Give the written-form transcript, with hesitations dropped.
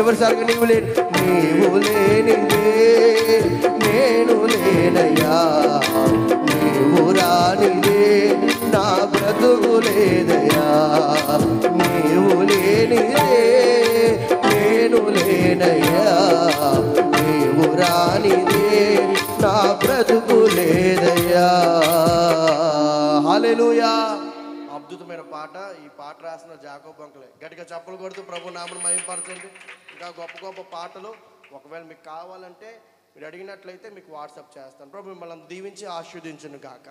చివరిసారిగా నీవు లేనిదే నేను లేనయ్యా, నీవు రానిదే నా బ్రతుకు లేదయ్యా, నీవు లేనిదే నేను లేనయ్యా, నీవు రానిదే నా బ్రతుకు లేదయ్యా. హల్లెలూయా. అద్భుతమైన పాట. ఈ పాట రాసిన జాకోబ్ అంకులే. గట్టిగా చప్పలు కొడుతూ ప్రభు నామమును మహిమపరచండి. ఇంకా గొప్ప గొప్ప పాటలు ఒకవేళ మీకు కావాలంటే మీరు అడిగినట్లయితే మీకు వాట్సాప్ చేస్తాను. ప్రభు మిమ్మల్ని దీవించి ఆశీర్వదించును గాక.